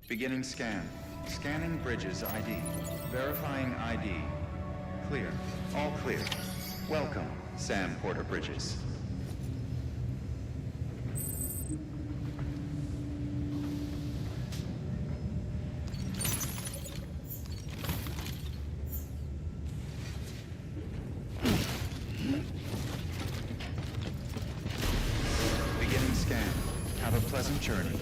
Beginning scan. Scanning bridges ID. Verifying ID. Clear. All clear. Welcome, Sam Porter Bridges. Beginning scan. Have a pleasant journey.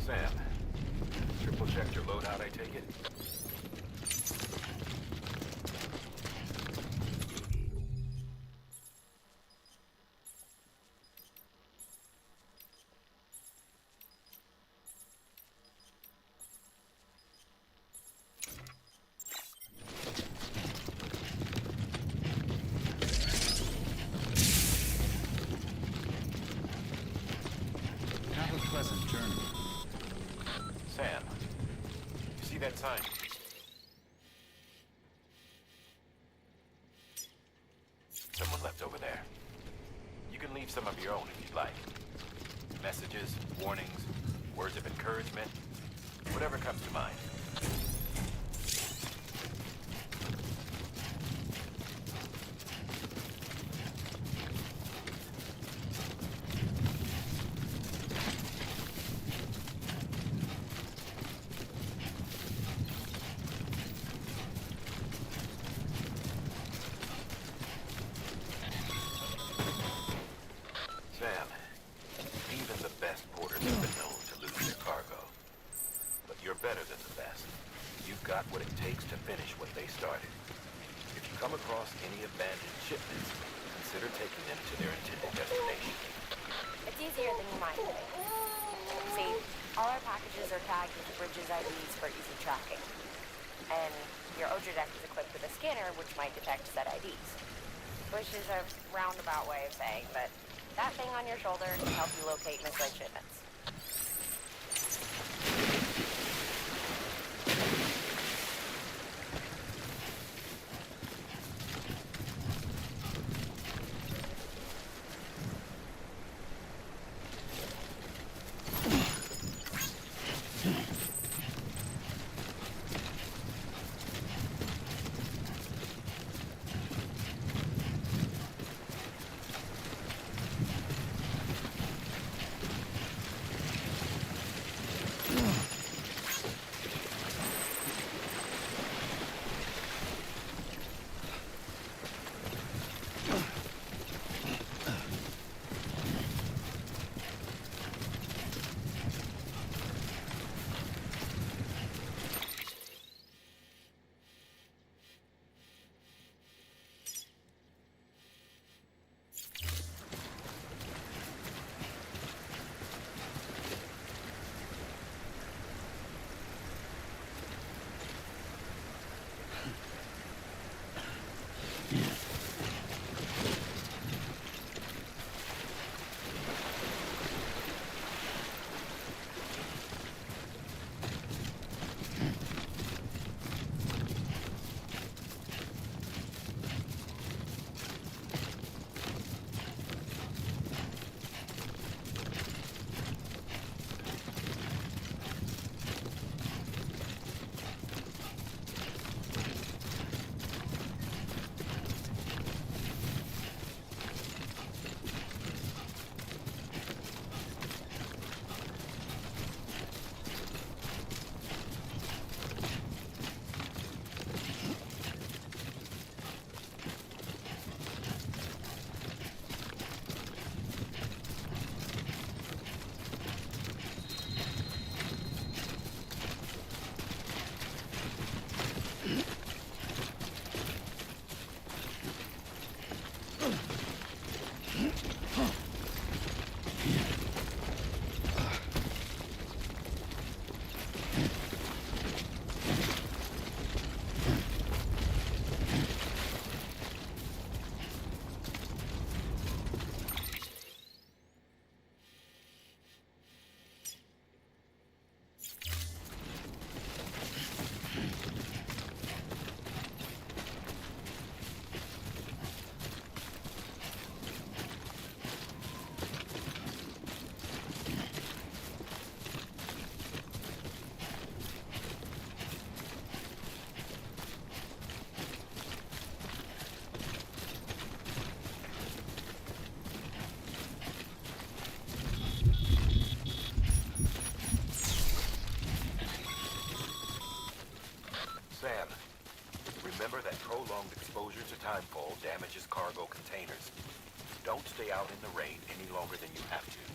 Sam, triple checked your loadout, I take it? Have a pleasant journey. Sam, you see that sign? Someone left over there. You can leave some of your own if you'd like. Messages, warnings, words of encouragement, whatever comes to mind. Sam, even the best porters have been known to lose their cargo. But you're better than the best. You've got what it takes to finish what they started. If you come across any abandoned shipments, consider taking them to their intended destination. It's easier than you might think. See, all our packages are tagged with Bridges IDs for easy tracking. And your Odra deck is equipped with a scanner which might detect said IDs. Which is a roundabout way of saying that that thing on your shoulder can help you locate misled shipments. timefall damages cargo containers. Don't stay out in the rain any longer than you have to.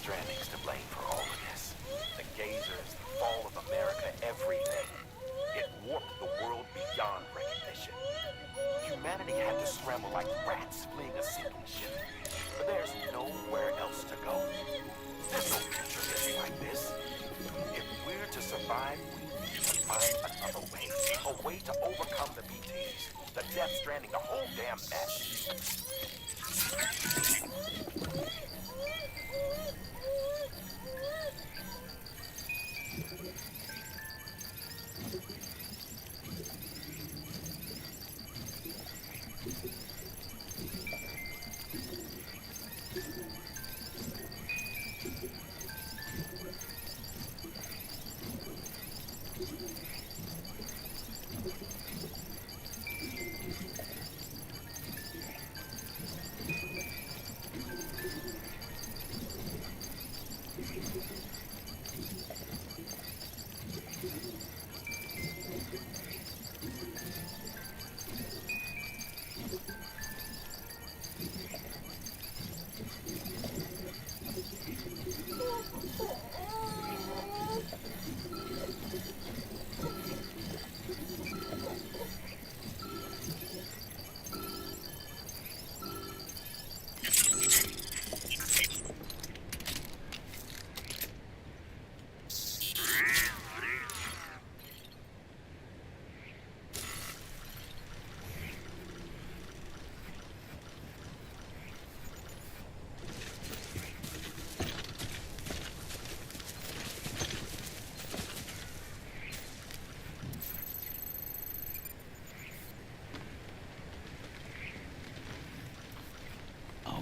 Stranding's to blame for all of this. The gazers, the fall of America, everything. It warped the world beyond recognition. Humanity had to scramble like rats fleeing a sinking ship. But there's nowhere else to go. There's no future living like this. If we're to survive, we need to find another way. A way to overcome the BTs, the Death Stranding, the whole damn mess.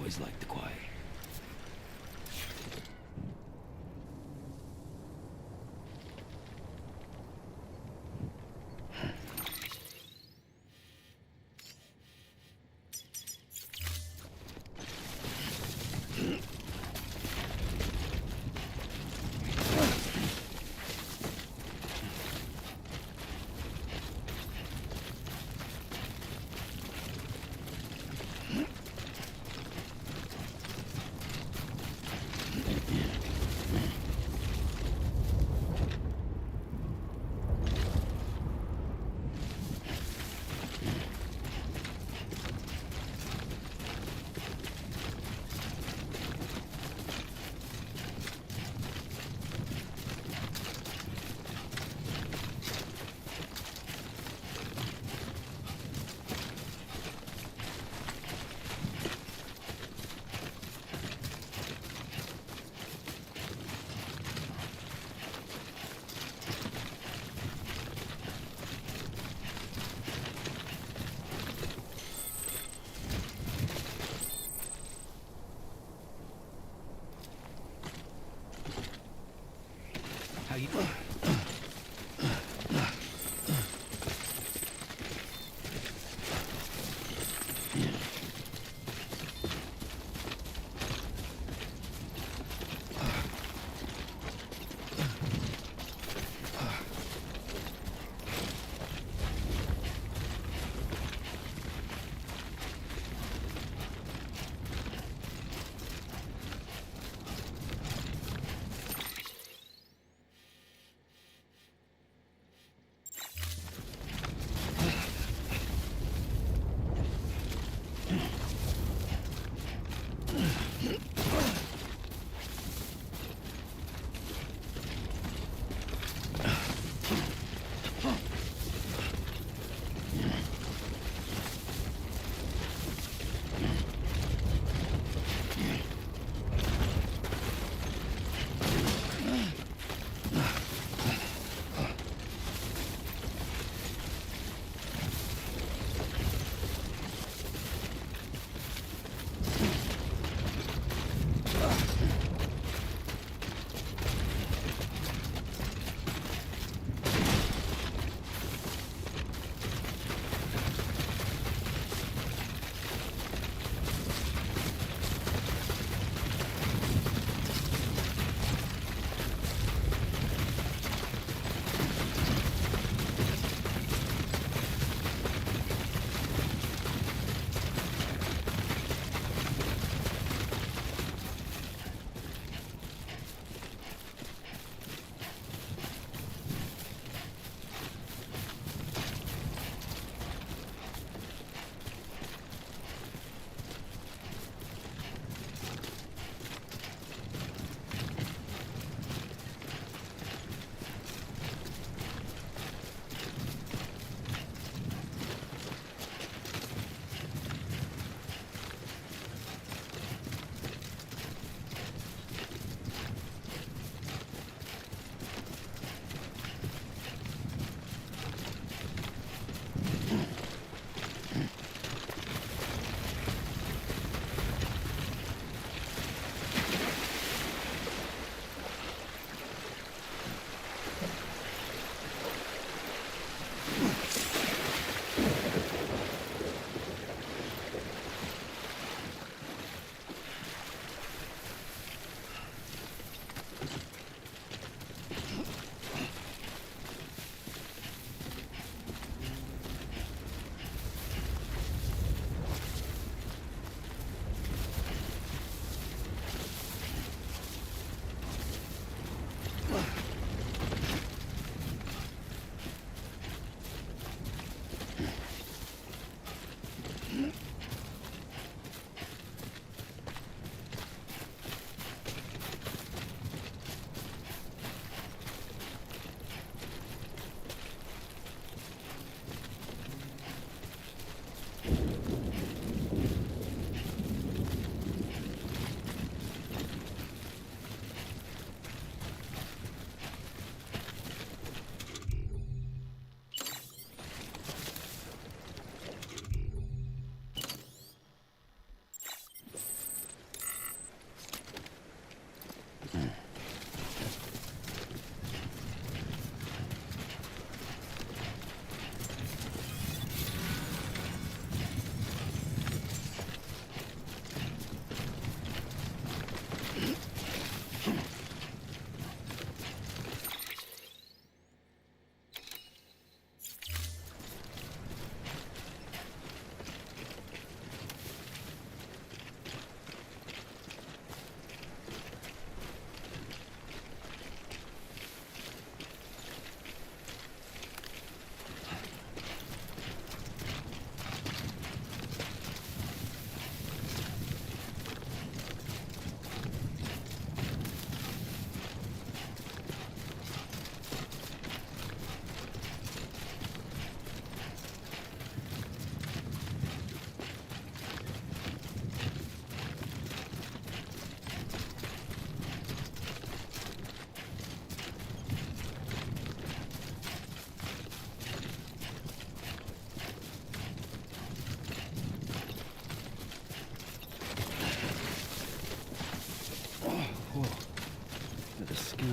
always liked the quiet.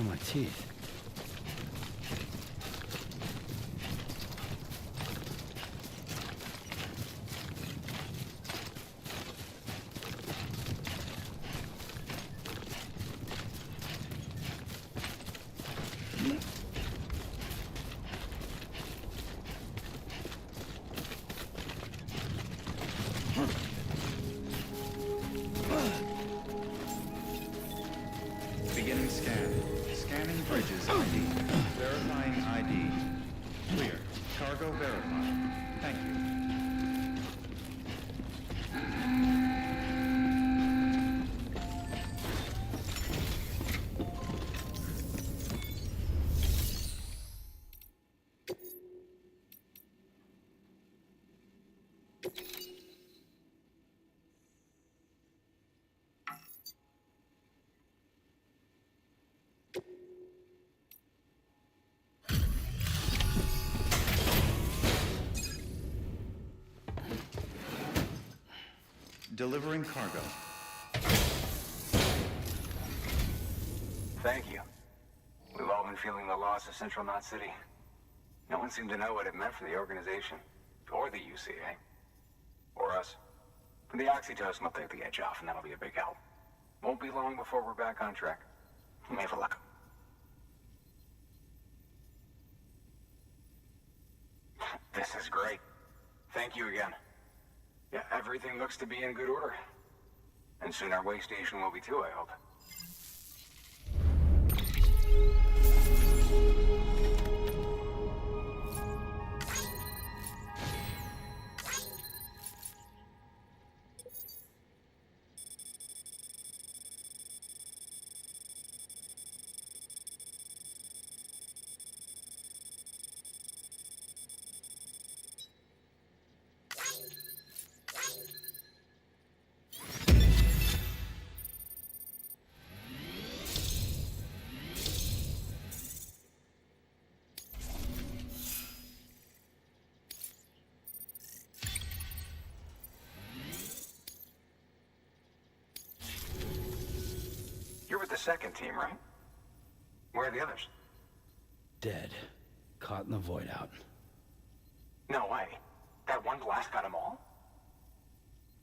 on my teeth. Beginning scan. Scanning bridges ID. Verifying ID. Clear. Cargo verified. Thank you. Delivering cargo. Thank you. We've all been feeling the loss of Central Knot City. No one seemed to know what it meant for the organization. Or the UCA. Or us. The oxytocin will take the edge off, and that'll be a big help. Won't be long before we're back on track. You may have luck. This is great. Thank you again. Yeah, everything looks to be in good order. And soon our way station will be too, I hope. You're with the second team, right? Where are the others? Dead. Caught in the void out. No way. That one blast got them all?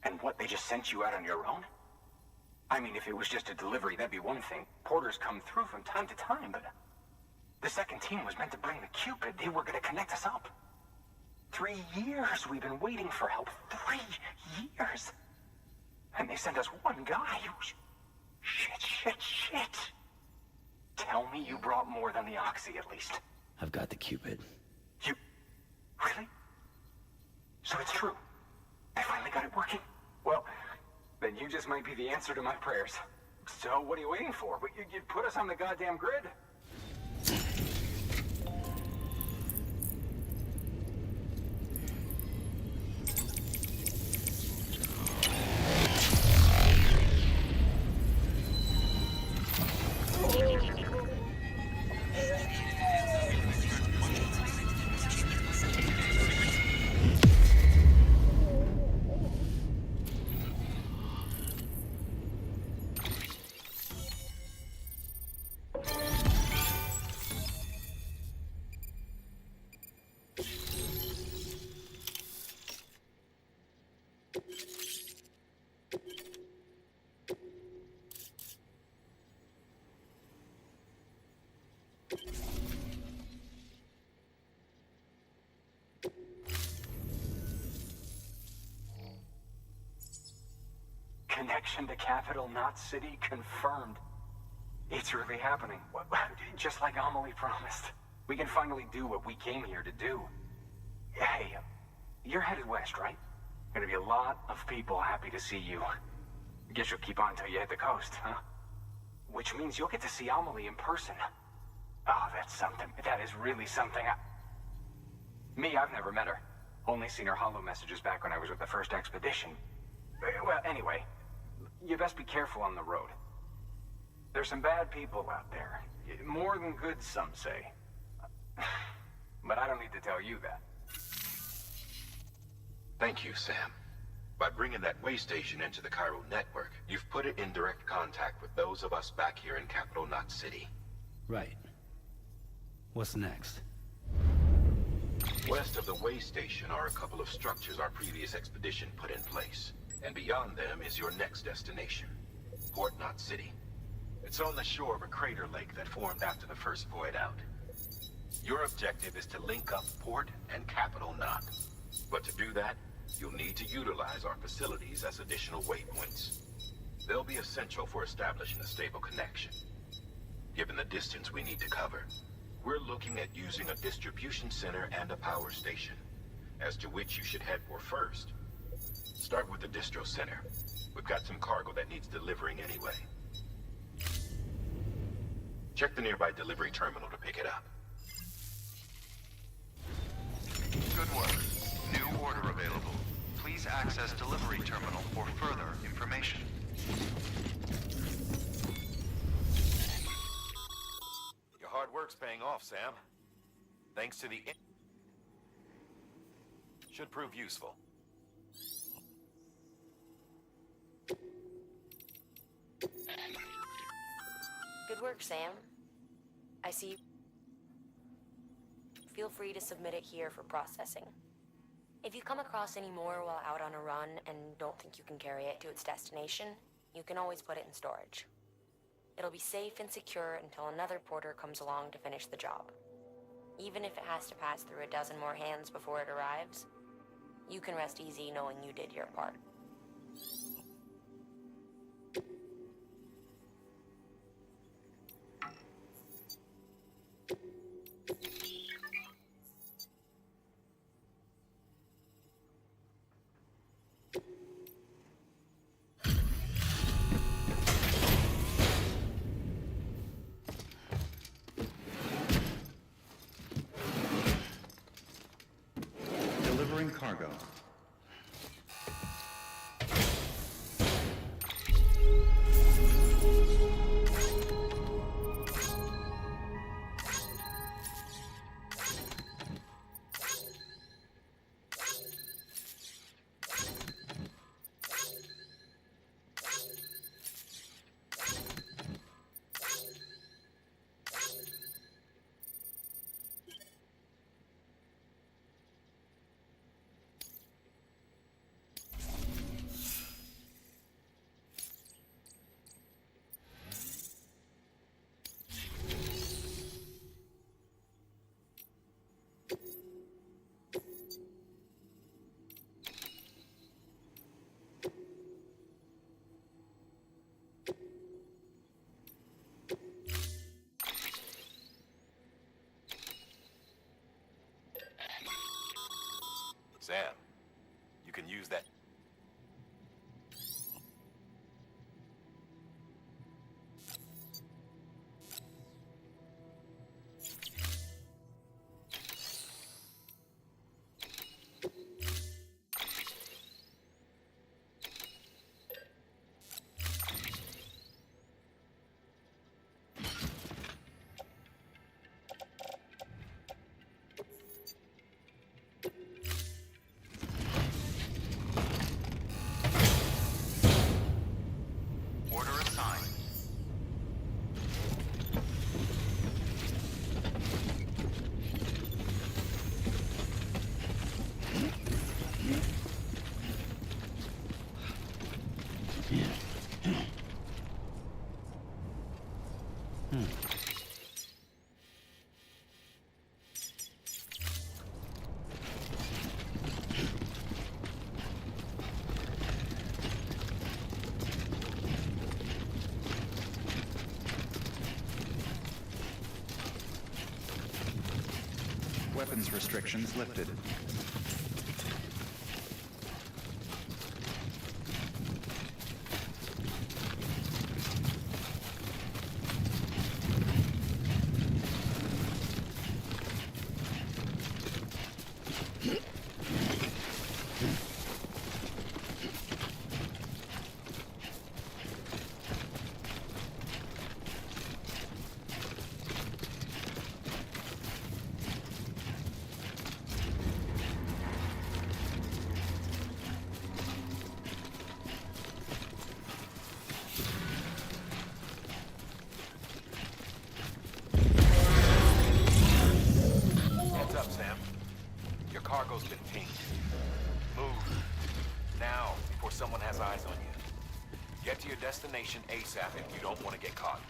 And what, they just sent you out on your own? I mean, if it was just a delivery, that'd be one thing. Porters come through from time to time, but... The second team was meant to bring the Cupid. They were gonna connect us up. 3 years we've been waiting for help. 3 years! And they sent us one guy who's... Shit. Tell me you brought more than the Oxy, at least. I've got the Cupid. You... Really? So it's true. I finally got it working. Well, then you just might be the answer to my prayers. So what are you waiting for? You'd put us on the goddamn grid. Connection to Capital Knot City confirmed. It's really happening. Just like Amelie promised. We can finally do what we came here to do. Hey, you're headed west, right? Gonna be a lot of people happy to see you. Guess you'll keep on till you hit the coast, huh? Which means you'll get to see Amelie in person. Oh, that's something. That is really something. I've never met her. Only seen her holo messages back when I was with the first expedition. Well, anyway, you best be careful on the road. There's some bad people out there. More than good, some say. But I don't need to tell you that. Thank you, Sam. By bringing that way station into the Cairo network, you've put it in direct contact with those of us back here in Capital Knot City. Right. What's next? West of the way station are a couple of structures our previous expedition put in place. And beyond them is your next destination, Port Knot City. It's on the shore of a crater lake that formed after the first void out. Your objective is to link up Port and Capital Knot. But to do that, you'll need to utilize our facilities as additional waypoints. They'll be essential for establishing a stable connection. Given the distance we need to cover, we're looking at using a distribution center and a power station, as to which you should head for first. Start with the distro center. We've got some cargo that needs delivering anyway. Check the nearby delivery terminal to pick it up. Good work. New order available. Please access delivery terminal for further information. Your hard work's paying off, Sam. Thanks to the... Should prove useful. Good work, Sam. I see. Feel free to submit it here for processing. If you come across any more while out on a run and don't think you can carry it to its destination, you can always put it in storage. It'll be safe and secure until another porter comes along to finish the job. Even if it has to pass through a dozen more hands before it arrives, you can rest easy knowing you did your part. Delivering cargo. Sam, you can use that. Order assigned. Weapons restrictions lifted. cargo's been pinged. Move. Now, before someone has eyes on you. Get to your destination ASAP if you don't want to get caught.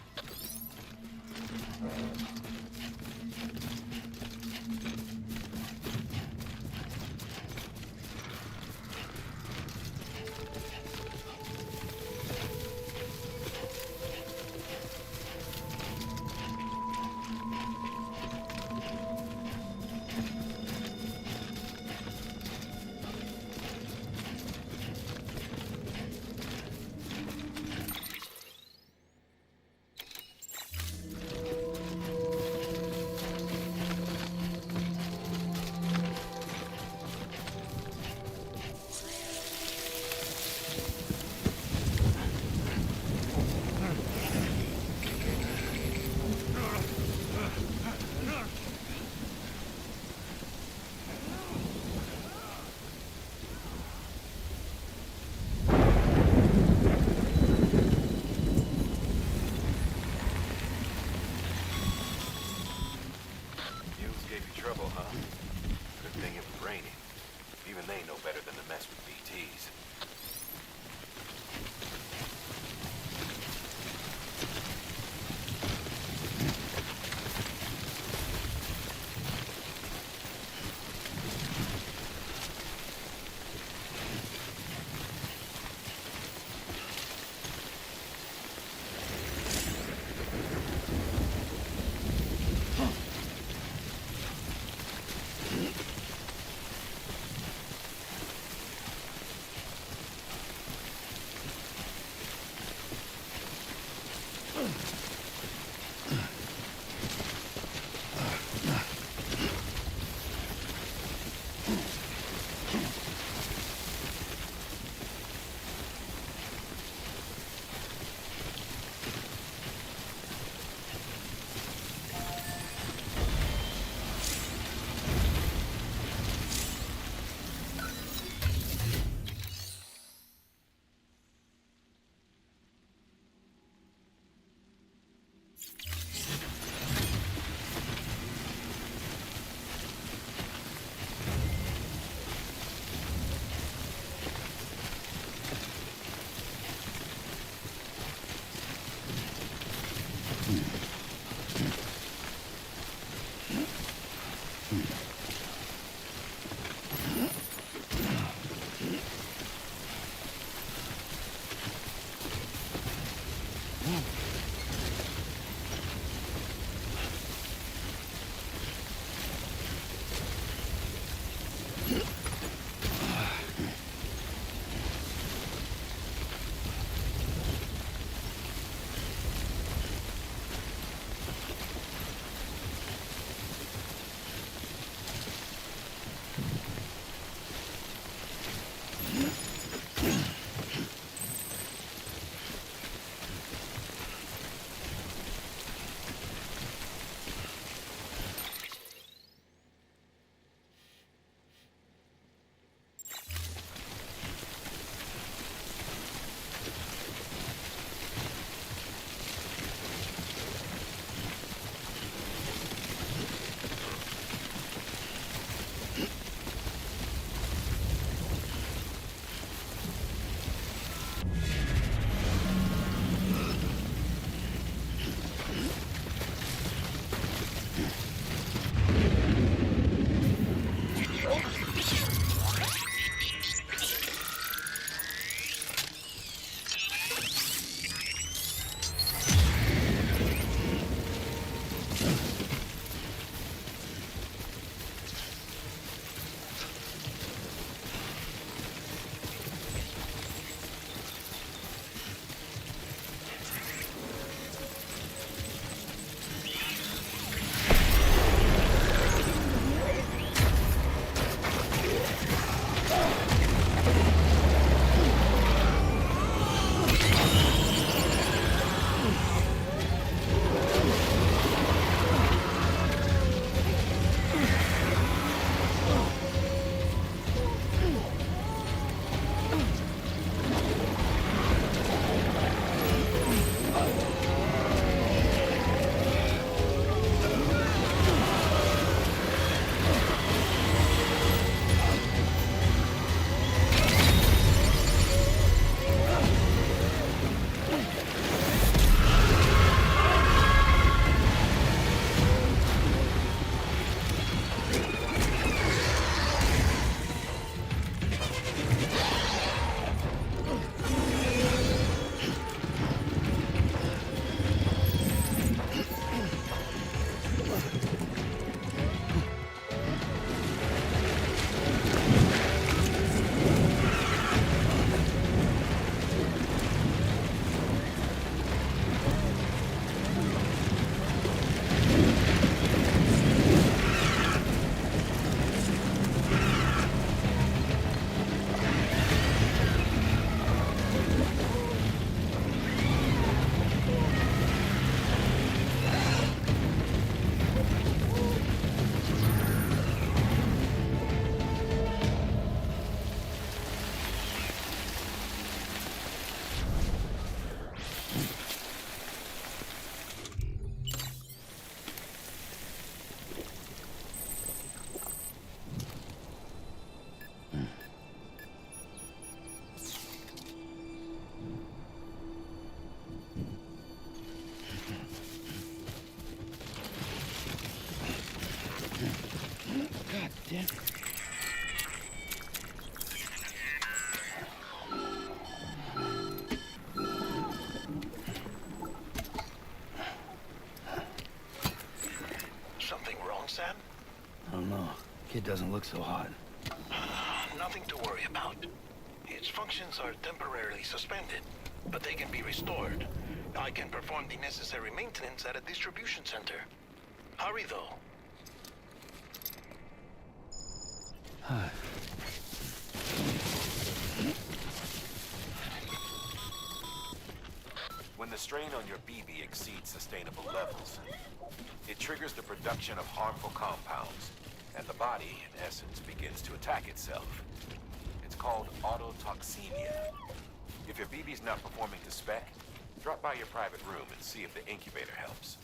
Trouble, huh? Good thing it was raining. Even they know better than to mess with BTs. Kid doesn't look so hot. Nothing to worry about. Its functions are temporarily suspended, but they can be restored. I can perform the necessary maintenance at a distribution center. Hurry, though. When the strain on your BB exceeds sustainable levels, it triggers the production of harmful compounds, and the body, in essence, begins to attack itself. It's called autotoxemia. If your BB's not performing to spec, drop by your private room and see if the incubator helps.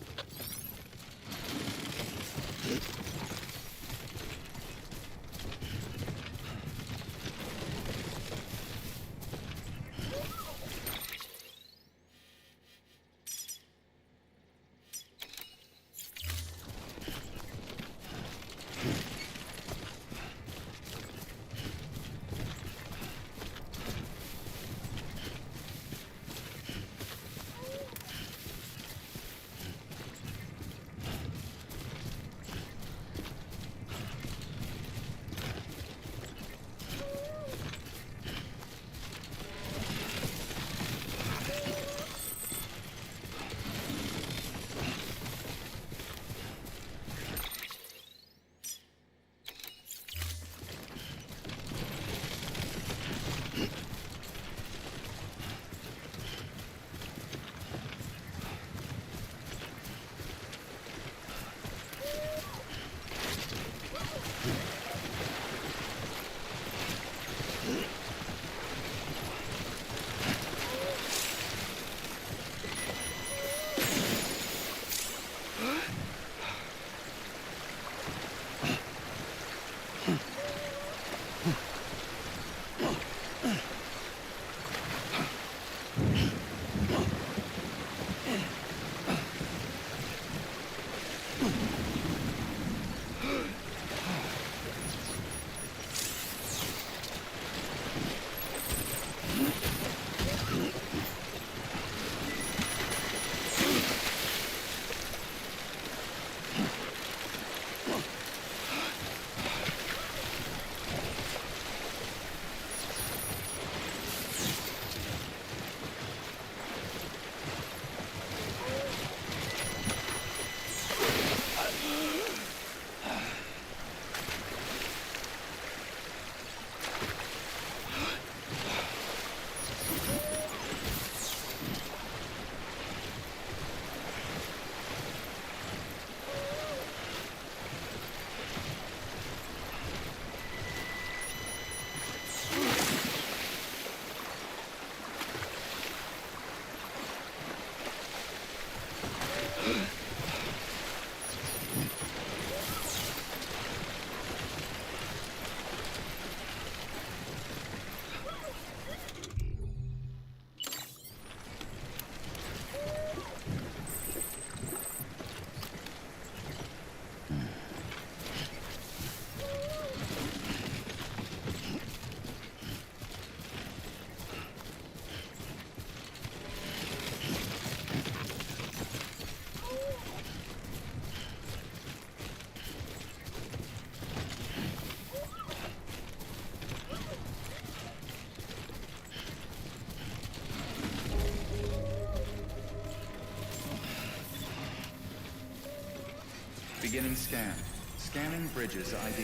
Beginning scan. Scanning bridges ID.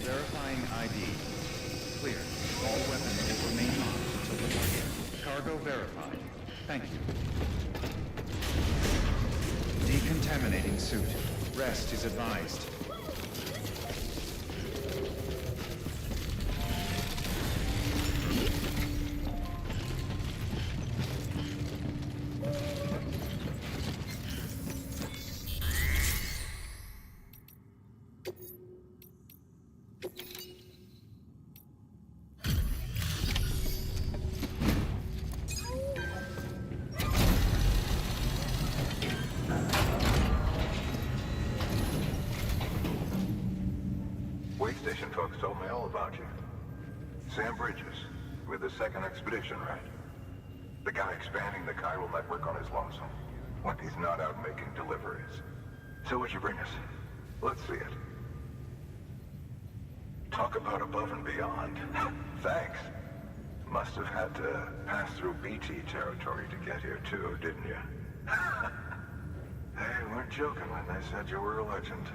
Verifying ID. Clear. All weapons will remain locked until the target. Cargo verified. Thank you. Decontaminating suit. Rest is advised. Station folks told me all about you. Sam Bridges, with the second expedition, right? The guy expanding the chiral network on his lonesome. When he's not out making deliveries. So what'd you bring us? Let's see it. Talk about above and beyond. Thanks. Must have had to pass through BT territory to get here too, didn't you? They weren't joking when they said you were a legend.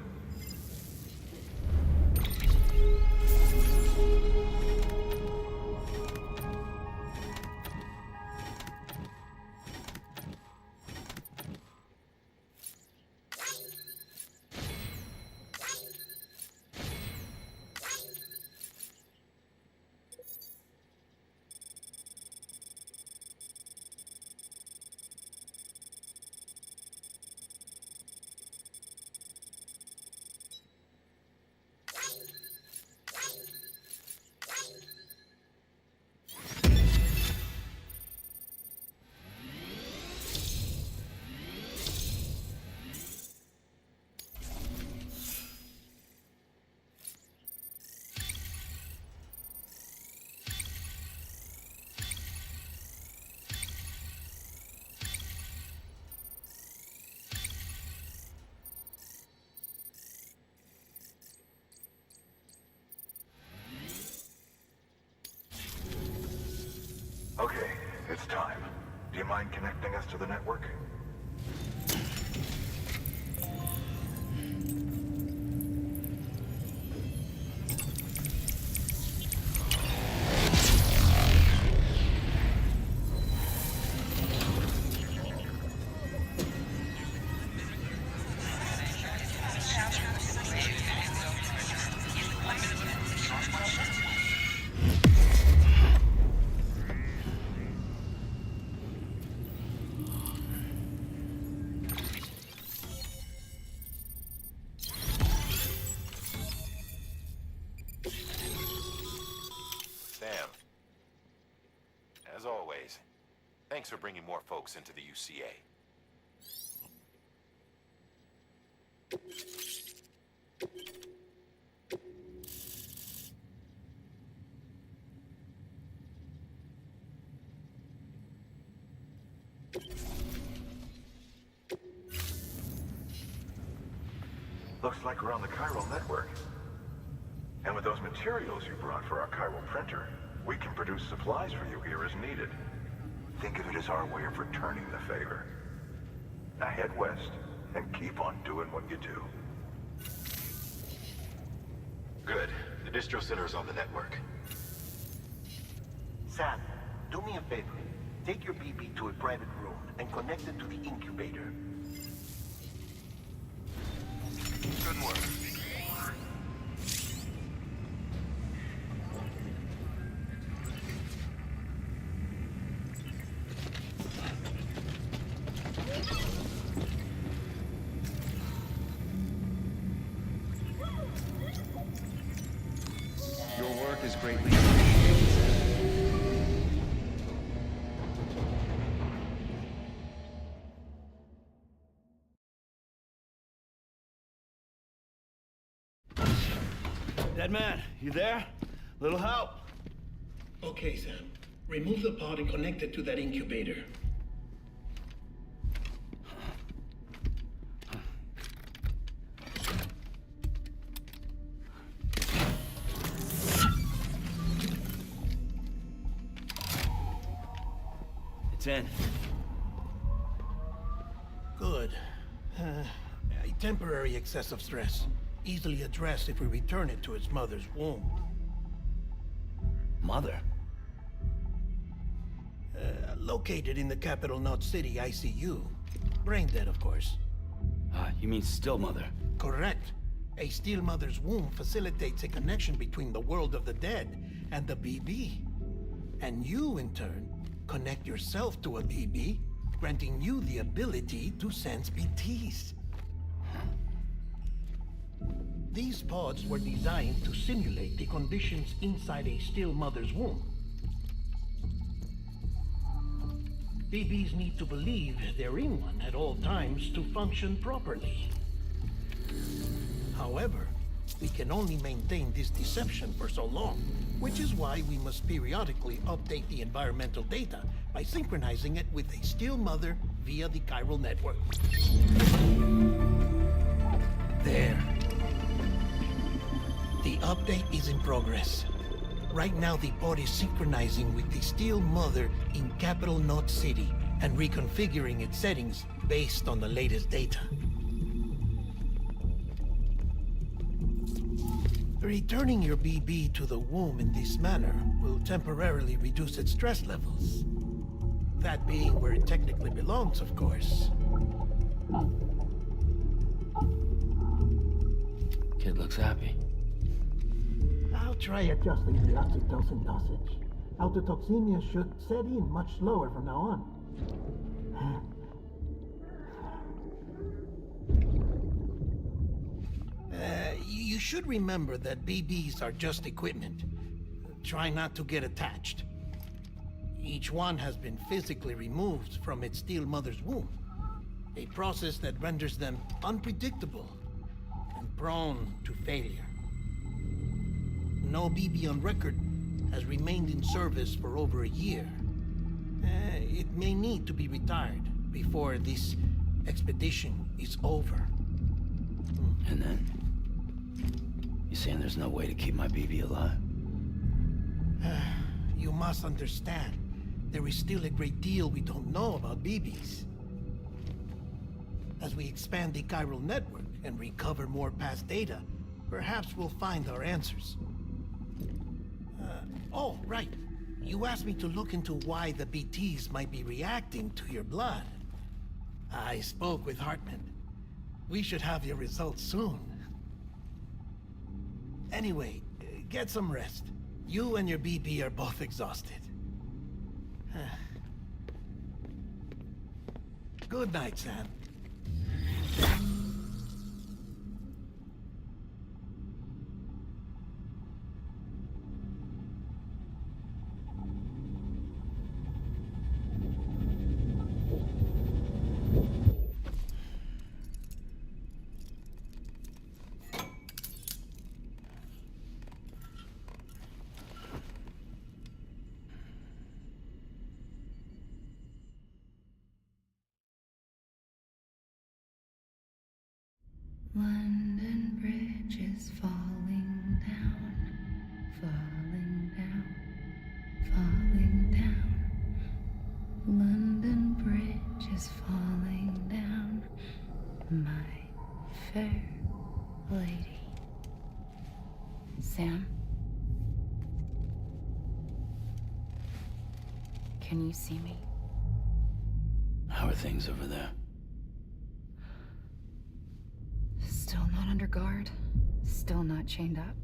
Okay, it's time. Do you mind connecting us to the network? Sam, as always, thanks for bringing more folks into the UCA. Looks like we're on the chiral network. And with those materials you brought for our chiral printer, we can produce supplies for you here as needed. Think of it as our way of returning the favor. Now head west and keep on doing what you do. Good. The distro center is on the network. Sam, do me a favor. Take your BB to a private room and connect it to the incubator. Good work. Your work is greatly appreciated. Dead man, you there? Little help? Okay, Sam. Remove the pod and connect it to that incubator. It's in. Good. A temporary excessive stress. Easily addressed if we return it to its mother's womb. Mother? Located in the capital Knot City ICU. Brain dead, of course. You mean still mother? Correct. A steel mother's womb facilitates a connection between the world of the dead and the BB. And you, in turn, connect yourself to a BB, granting you the ability to sense BTs. These pods were designed to simulate the conditions inside a still mother's womb. BBs need to believe they're in one at all times to function properly. However, we can only maintain this deception for so long, which is why we must periodically update the environmental data by synchronizing it with a still mother via the chiral network. There. The update is in progress. Right now, the pod is synchronizing with the Steel Mother in Capital Knot City and reconfiguring its settings based on the latest data. Returning your BB to the womb in this manner will temporarily reduce its stress levels. That being where it technically belongs, of course. Kid looks happy. I'll try adjusting the oxytocin dosage. Autotoxemia should set in much slower from now on. You should remember that BBs are just equipment. Try not to get attached. Each one has been physically removed from its Steel Mother's womb. A process that renders them unpredictable and prone to failure. No BB on record has remained in service for over a year. It may need to be retired before this expedition is over. And then? You saying there's no way to keep my BB alive? You must understand, there is still a great deal we don't know about BBs. As we expand the chiral network and recover more past data, perhaps we'll find our answers. Oh, right. You asked me to look into why the BTs might be reacting to your blood. I spoke with Hartman. We should have your results soon. Anyway, get some rest. You and your BB are both exhausted. Good night, Sam. London Bridge is falling down, falling down, falling down. London Bridge is falling down, my fair lady. Sam? Can you see me? How are things over there? Still not under guard, still not chained up,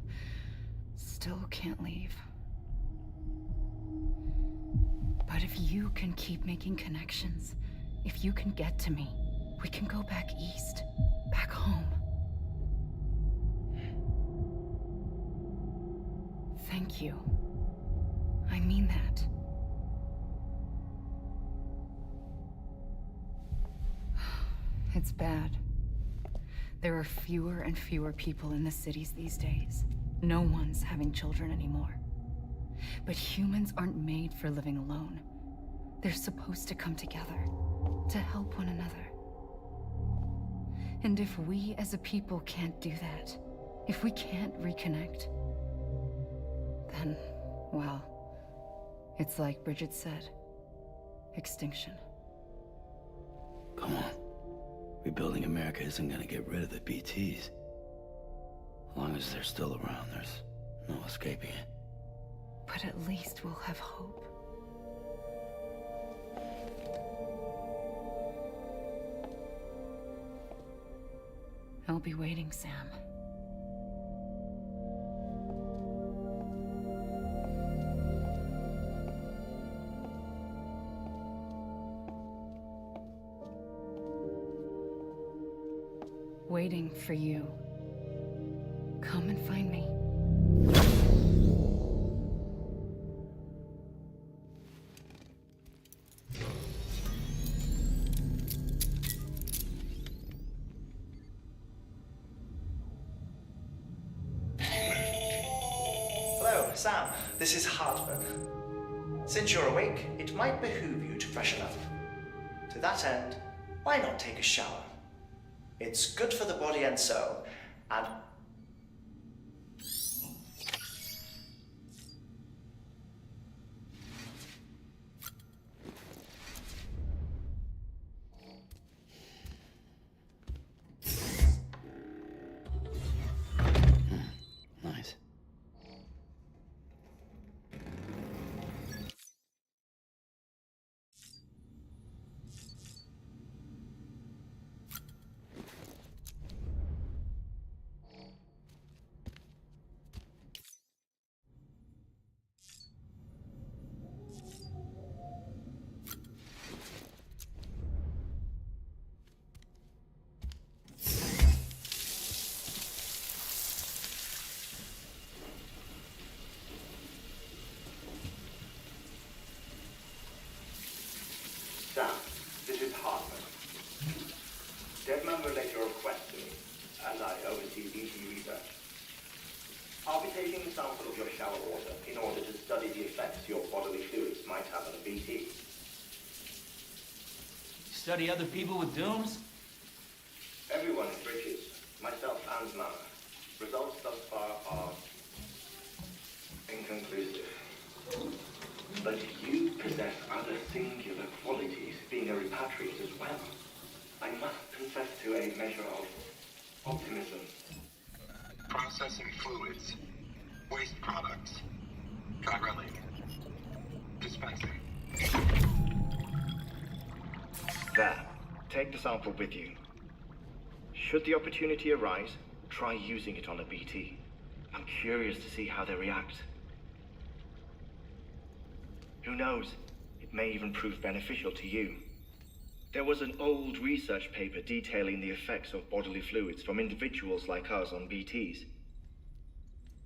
still can't leave. But if you can keep making connections, if you can get to me, we can go back east, back home. Thank you. I mean that. It's bad. There are fewer and fewer people in the cities these days. No one's having children anymore. But humans aren't made for living alone. They're supposed to come together, to help one another. And if we as a people can't do that, if we can't reconnect, then, well, it's like Bridget said, extinction. Come on. Rebuilding America isn't gonna get rid of the BTs. As long as they're still around, there's no escaping it. But at least we'll have hope. I'll be waiting, Sam. Waiting for you. Come and find me. Hello, Sam. This is Hartman. Since you're awake, it might behoove you to freshen up. To that end, why not take a shower? It's good for the body and soul, and Study other people with dooms? Everyone in Bridges, myself and Mama. Results thus far are inconclusive. But you possess other singular qualities, being a repatriate as well. I must confess to a measure of optimism. Processing fluids. Waste products. Drilling. Dispensing. There. Take the sample with you. Should the opportunity arise, try using it on a BT. I'm curious to see how they react. Who knows? It may even prove beneficial to you. There was an old research paper detailing the effects of bodily fluids from individuals like us on BTs.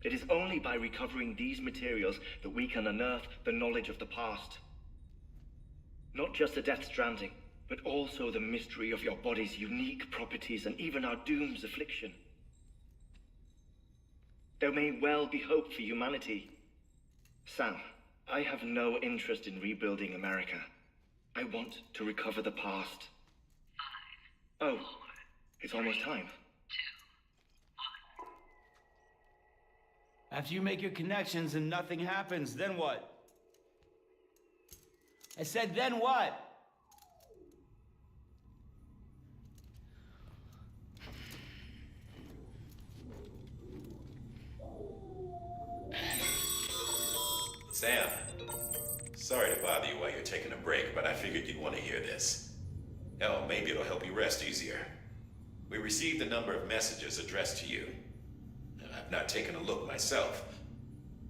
It is only by recovering these materials that we can unearth the knowledge of the past. Not just the Death Stranding, but also the mystery of your body's unique properties and even our doom's affliction. There may well be hope for humanity. Sam, I have no interest in rebuilding America. I want to recover the past. 5, oh, 4, it's almost time. 2, 1. After you make your connections and nothing happens, then what? I said, then what? Sam, sorry to bother you while you're taking a break, but I figured you'd want to hear this. Hell, maybe it'll help you rest easier. We received a number of messages addressed to you. I've not taken a look myself,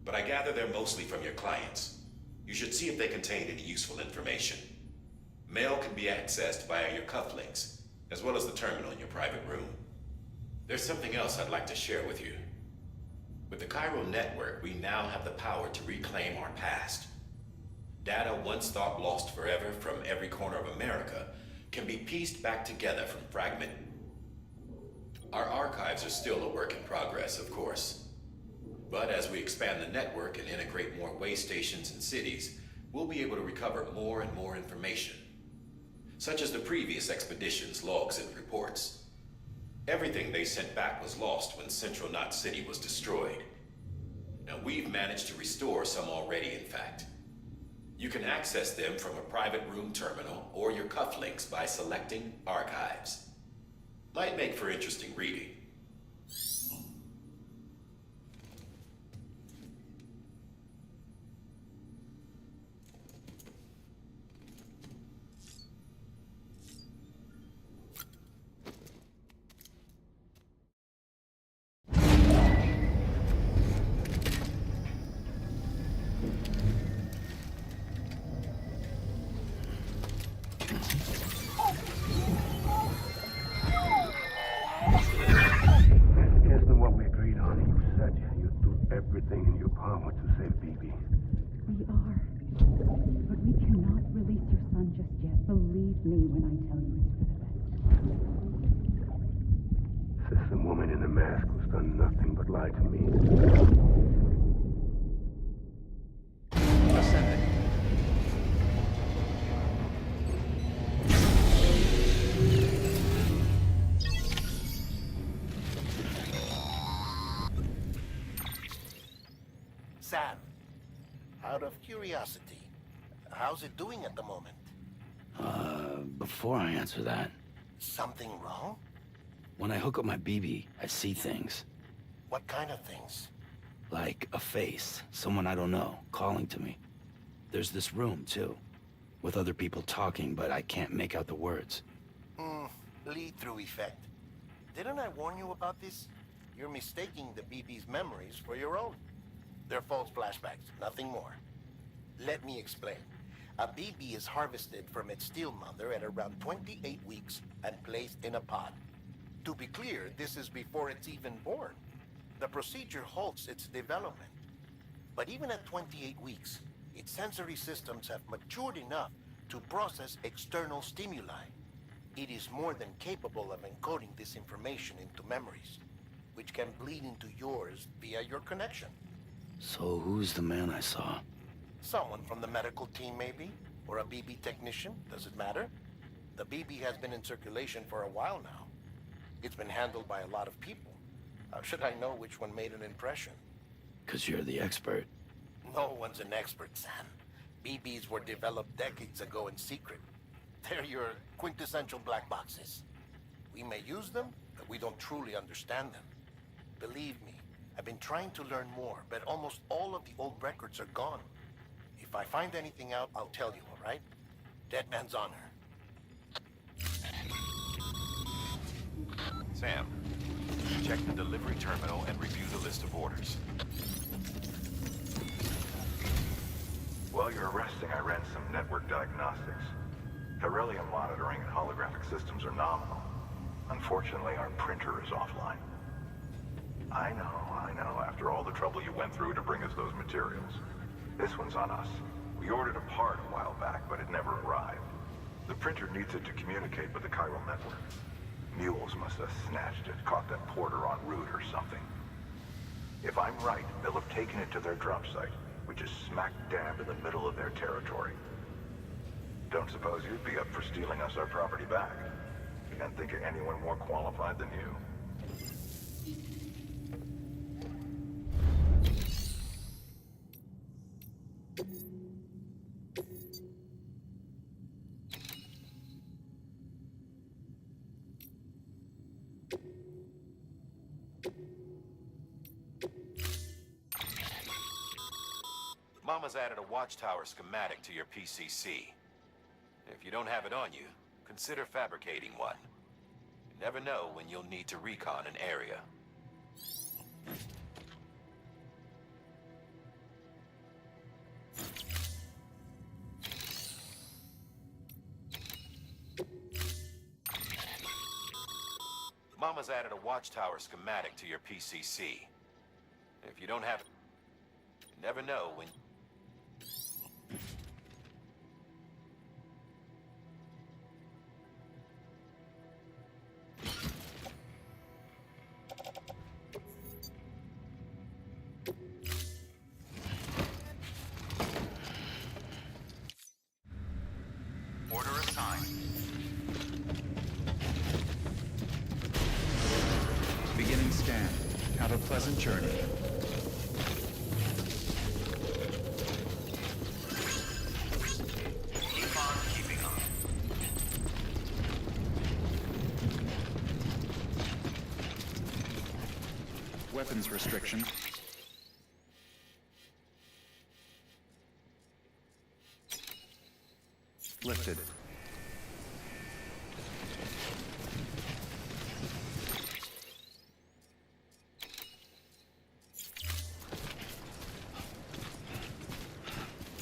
but I gather they're mostly from your clients. You should see if they contain any useful information. Mail can be accessed via your cufflinks, as well as the terminal in your private room. There's something else I'd like to share with you. With the Chiral Network, we now have the power to reclaim our past. Data once thought lost forever from every corner of America can be pieced back together from fragment. Our archives are still a work in progress, of course. But as we expand the network and integrate more way stations and cities, we'll be able to recover more and more information, such as the previous expedition's logs and reports. Everything they sent back was lost when Central Knot City was destroyed. Now we've managed to restore some already, in fact. You can access them from a private room terminal or your cufflinks by selecting Archives. Might make for interesting reading. Everything in your power to save BB. We are. But we cannot release your son just yet. Believe me when I tell you it's for the best. Says the woman in the mask who's done nothing but lie to me. Ascending. Sam, out of curiosity, how's it doing at the moment? Before I answer that, Something wrong? when I hook up my BB, I see things. What kind of things? Like a face, someone I don't know, calling to me. There's this room, too, with other people talking, but I can't make out the words. Lead-through effect. Didn't I warn you about this? You're mistaking the BB's memories for your own. They're false flashbacks, nothing more. Let me explain. A BB is harvested from its steel mother at around 28 weeks and placed in a pod. To be clear, this is before it's even born. The procedure halts its development. But even at 28 weeks, its sensory systems have matured enough to process external stimuli. It is more than capable of encoding this information into memories, which can bleed into yours via your connection. So who's the man I saw? Someone from the medical team, maybe? Or a BB technician? Does it matter? The BB has been in circulation for a while now. It's been handled by a lot of people. How should I know which one made an impression? 'Cause you're the expert. No one's an expert, Sam. BBs were developed decades ago in secret. They're your quintessential black boxes. We may use them, but we don't truly understand them. Believe me, I've been trying to learn more, but almost all of the old records are gone. If I find anything out, I'll tell you, all right? Dead man's honor. Sam, check the delivery terminal and review the list of orders. While you're resting, I ran some network diagnostics. Beryllium monitoring and holographic systems are nominal. Unfortunately, our printer is offline. I know. After all the trouble you went through to bring us those materials. This one's on us. We ordered a part a while back, but it never arrived. The printer needs it to communicate with the chiral network. Mules must have snatched it, caught that porter en route or something. If I'm right, they'll have taken it to their drop site, which is smack dab in the middle of their territory. Don't suppose you'd be up for stealing us our property back? Can't think of anyone more qualified than you. Mama's added a watchtower schematic to your PCC. If you don't have it on you, consider fabricating one. You never know when you'll need to recon an area. Mama's added a watchtower schematic to your PCC. If you don't have it, you never know when... Order assigned. Beginning scan. Have a pleasant journey. Keep on keeping on. Weapons restriction. Lifted.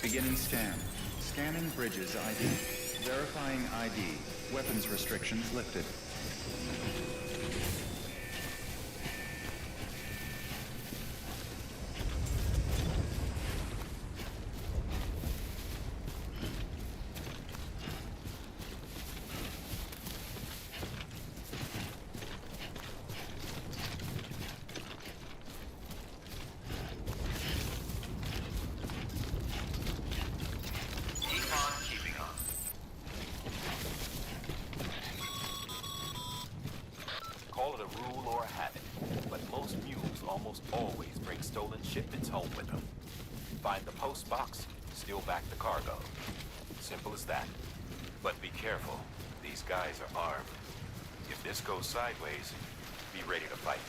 Beginning scan. Scanning bridges ID. Verifying ID. Weapons restrictions lifted. Keep on keeping on. Call it a rule or a habit, but most mules almost always bring stolen shipments home with them. Find the post box, steal back the cargo. Simple as that. But be careful. These guys are armed. If this goes sideways, be ready to fight.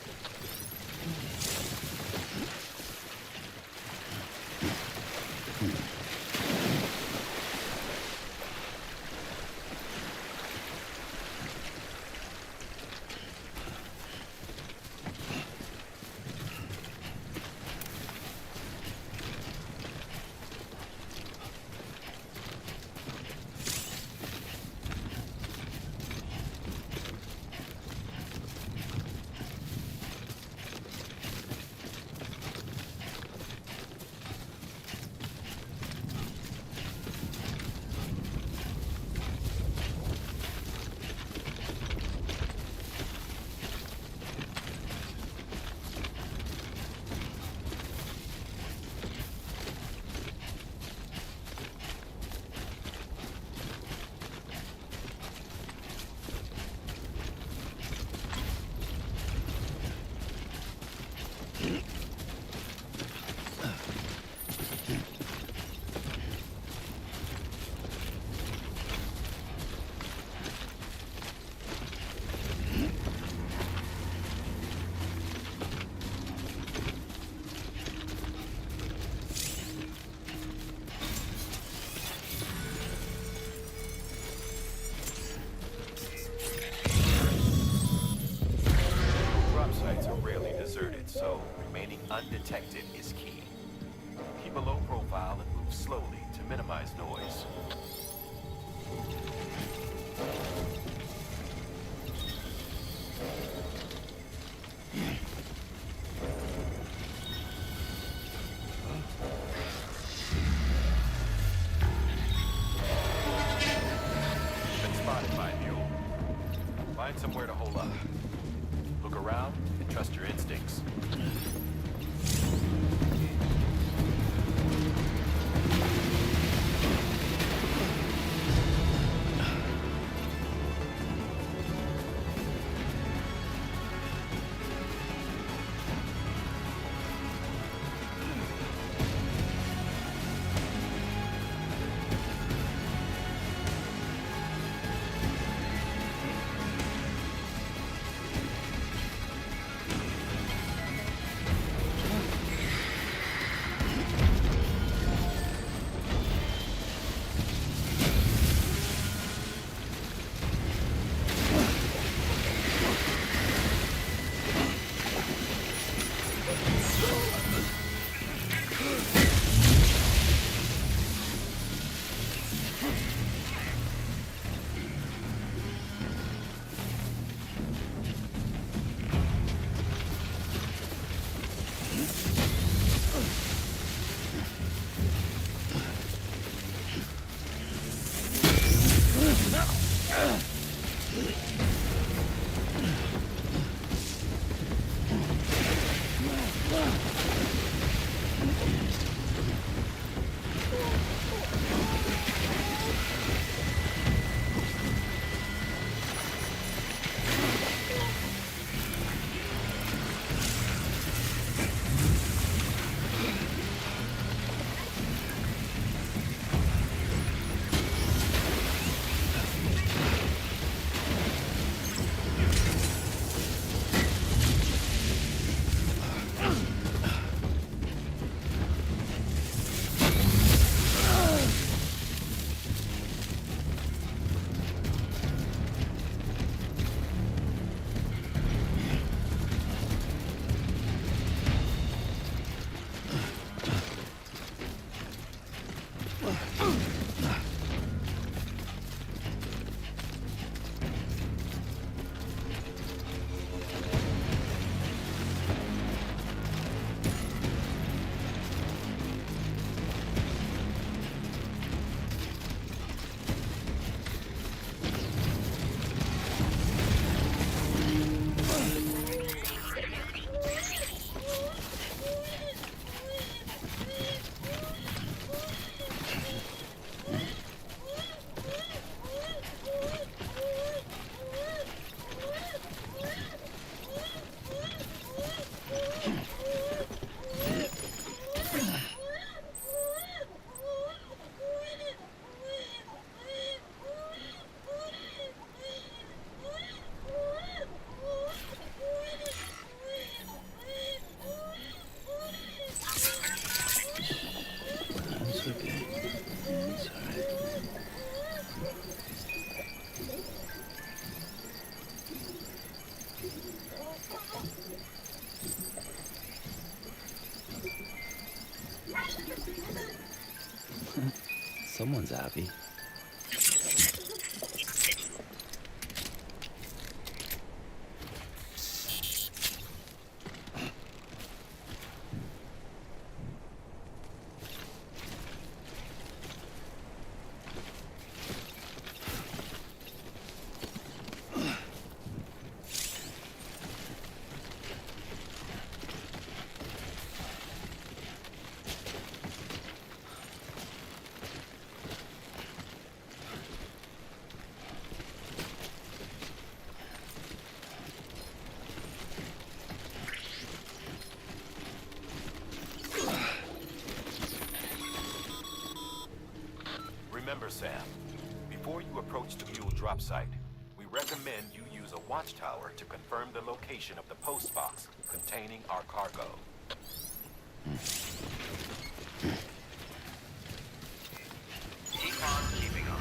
minimize noise. Been spotted by mule. Find somewhere to hold up. Look around and trust your instincts. Someone's happy. Remember, Sam, before you approach the mule drop site, we recommend you use a watchtower to confirm the location of the post box containing our cargo. Keep on keeping on.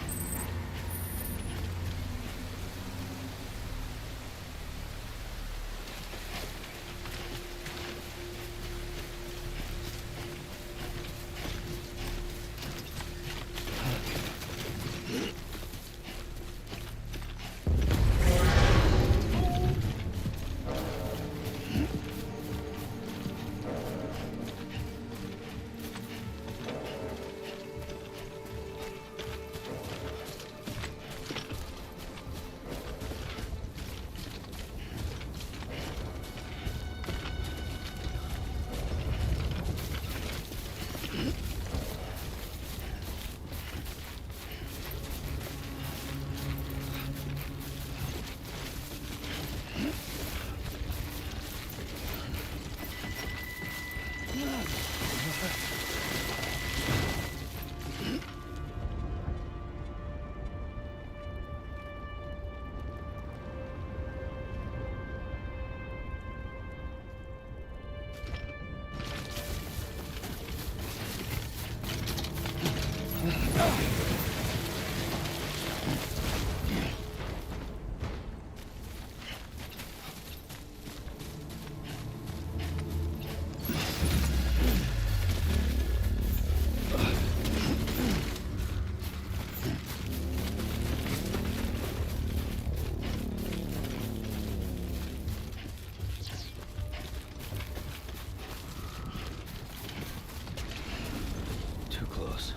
Too close.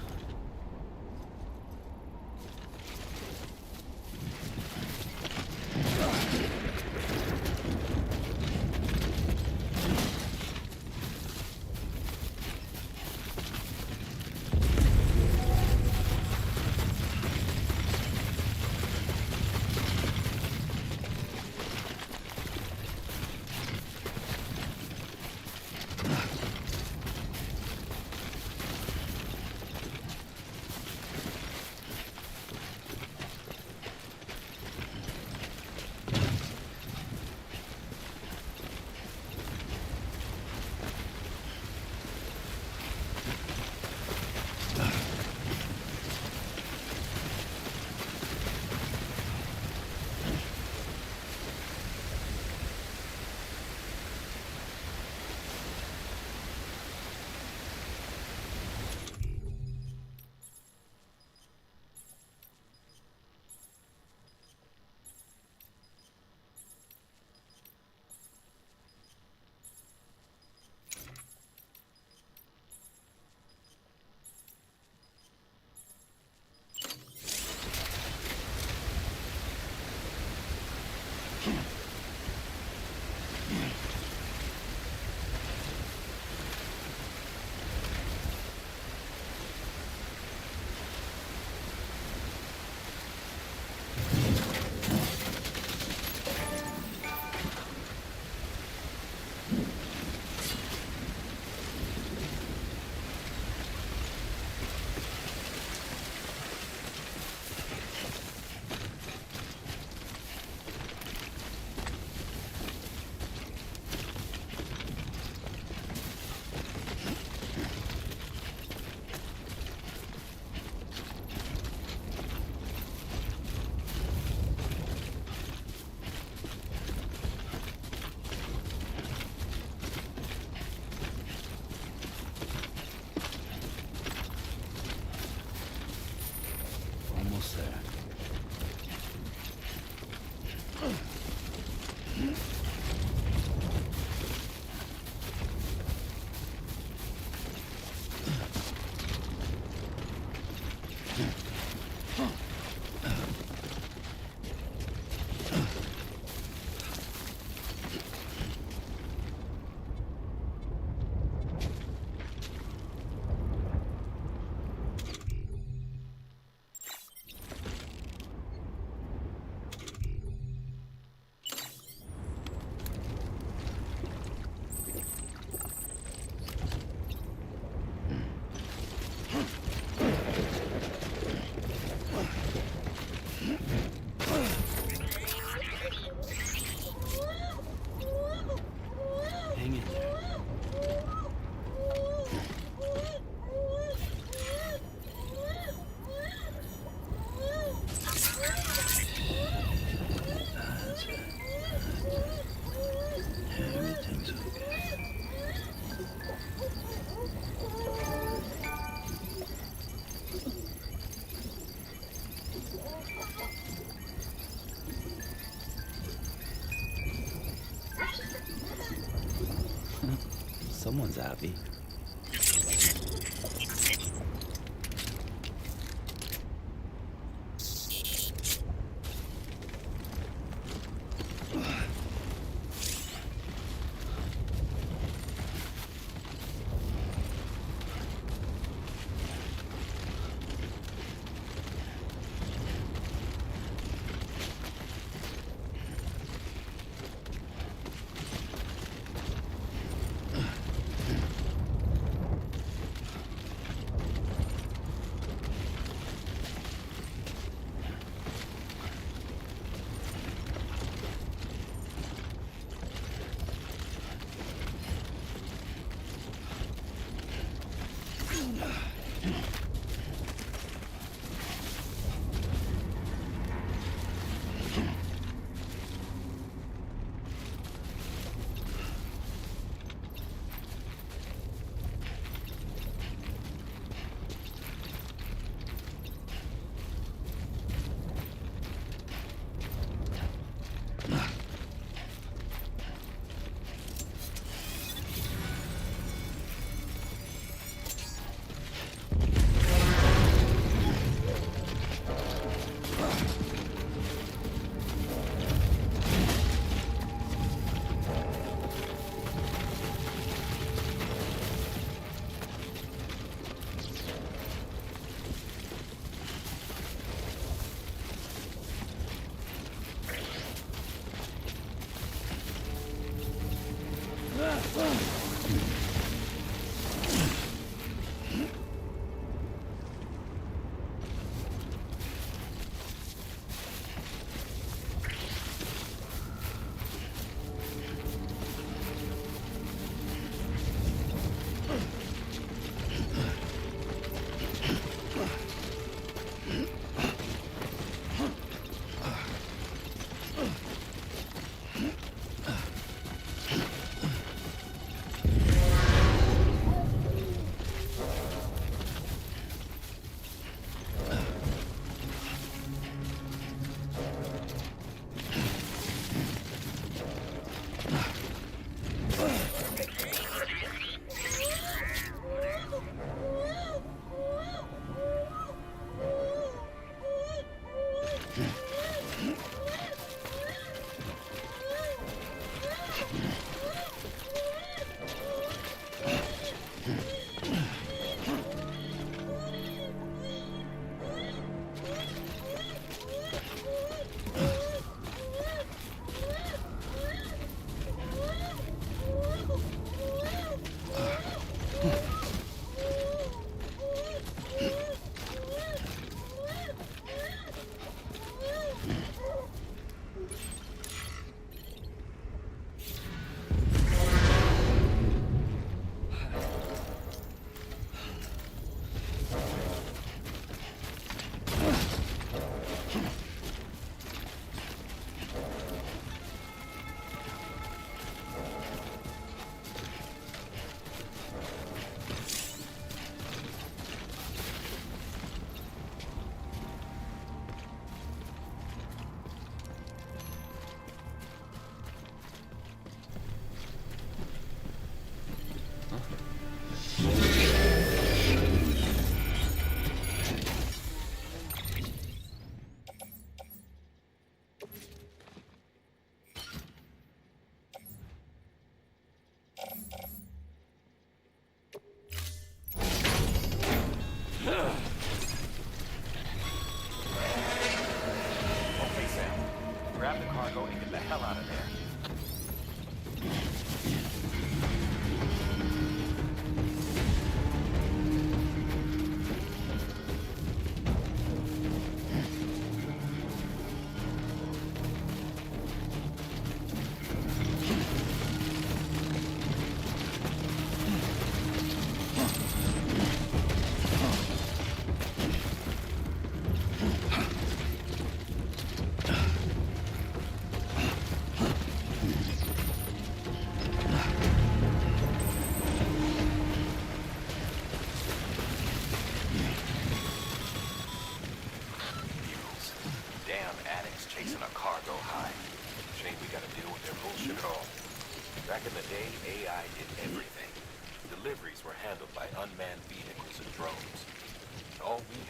Almost there. Hang in there. That's it. Everything's okay. Someone's happy.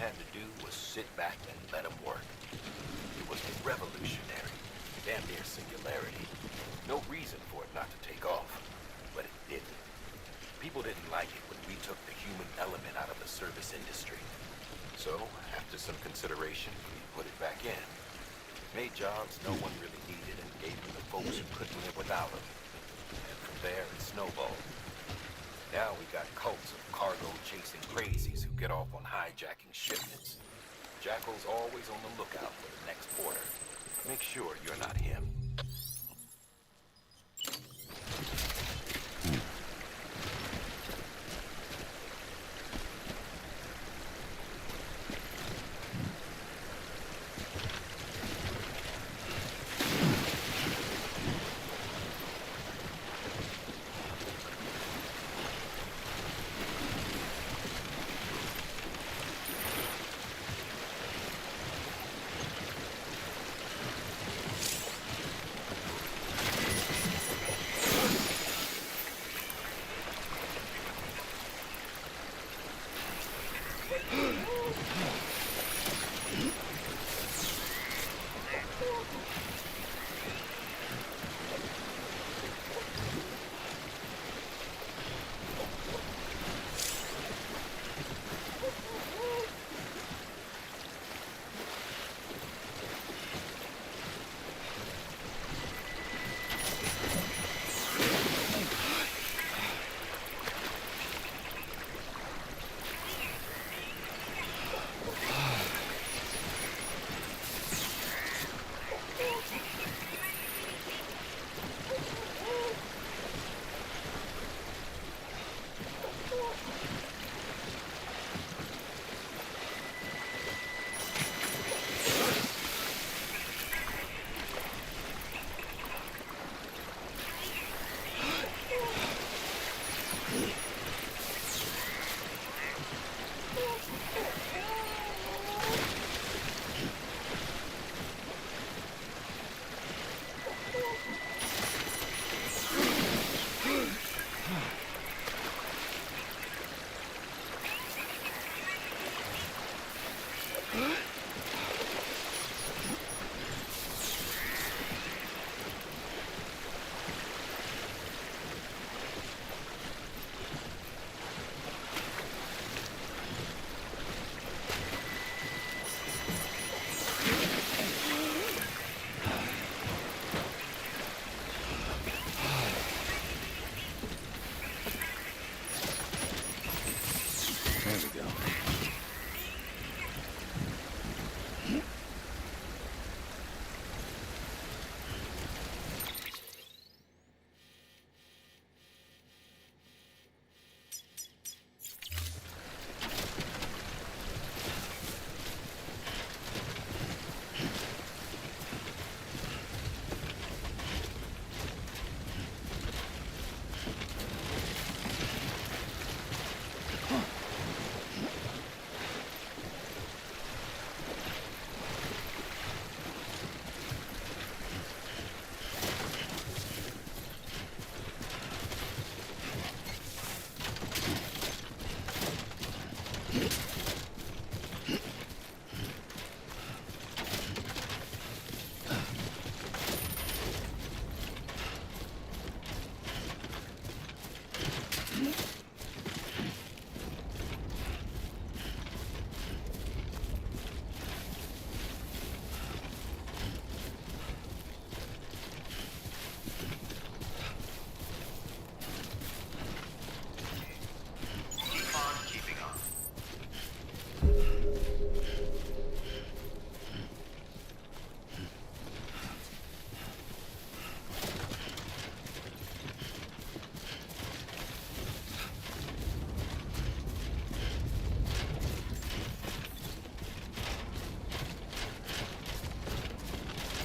had to do was sit back and let them work. It was revolutionary, damn near singularity. No reason for it not to take off, but it didn't. People didn't like it when we took the human element out of the service industry. So, after some consideration, we put it back in. Made jobs no one really needed and gave them to folks who couldn't live without them. And from there, it snowballed. Now we got cults of cargo-chasing crazies who get off on hijacking shipments. Jackal's always on the lookout for the next porter. Make sure you're not him.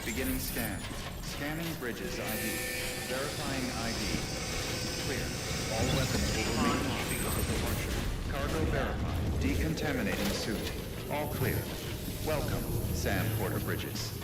Beginning scan. Scanning bridges ID. Verifying ID. Clear. All weapons will remain locked until departure. Cargo verified. Decontaminating suit. All clear. Welcome, Sam Porter Bridges.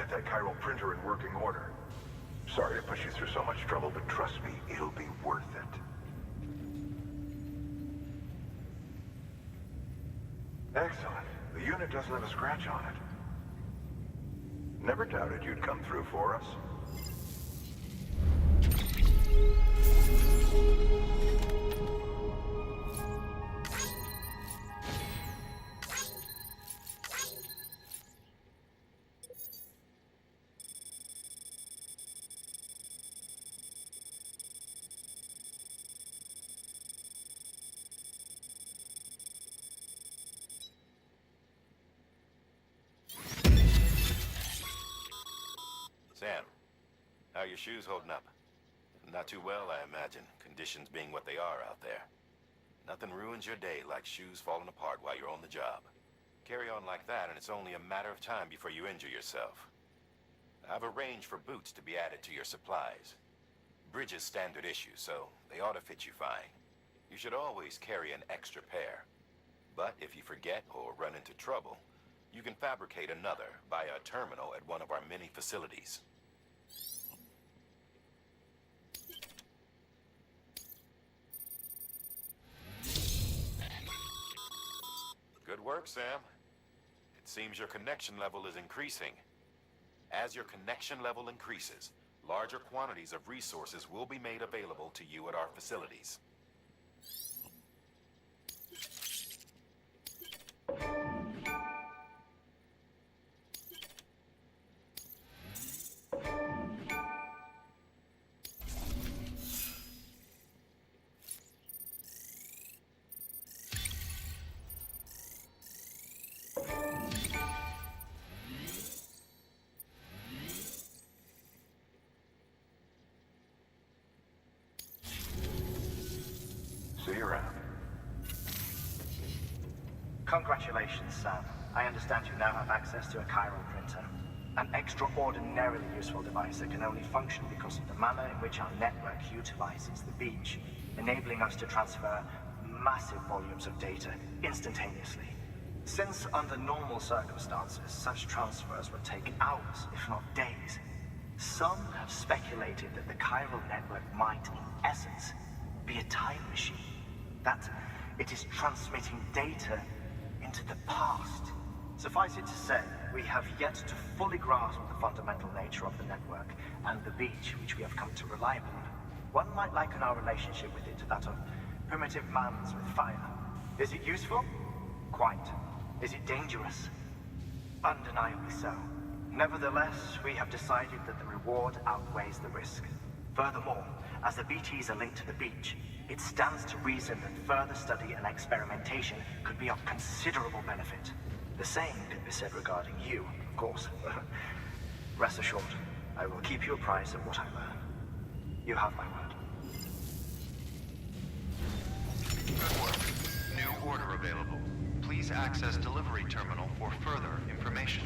get that chiral printer in working order. Sorry to put you through so much trouble, but trust me, it'll be worth it. Excellent. The unit doesn't have a scratch on it. Never doubted you'd come through for us. Sam, how are your shoes holding up? Not too well, I imagine, conditions being what they are out there. Nothing ruins your day like shoes falling apart while you're on the job. Carry on like that, and it's only a matter of time before you injure yourself. I've arranged for boots to be added to your supplies. Bridges standard issue, so they ought to fit you fine. You should always carry an extra pair. But if you forget or run into trouble, you can fabricate another via a terminal at one of our many facilities. Good work, Sam. It seems your connection level is increasing. As your connection level increases, larger quantities of resources will be made available to you at our facilities. See you around. Congratulations, Sam. I understand you now have access to a chiral printer. An extraordinarily useful device that can only function because of the manner in which our network utilizes the beach, enabling us to transfer massive volumes of data instantaneously. Since under normal circumstances, such transfers would take hours, if not days, some have speculated that the chiral network might, in essence, be a time machine. That it is transmitting data into the past. Suffice it to say, we have yet to fully grasp the fundamental nature of the network and the beach which we have come to rely upon. One might liken our relationship with it to that of primitive mans with fire. Is it useful? Quite. Is it dangerous? Undeniably so. Nevertheless, we have decided that the reward outweighs the risk. Furthermore, as the BTs are linked to the beach, it stands to reason that further study and experimentation could be of considerable benefit. The same could be said regarding you, of course. Rest assured, I will keep you apprised of what I learn. You have my word. Good work. New order available. Please access delivery terminal for further information.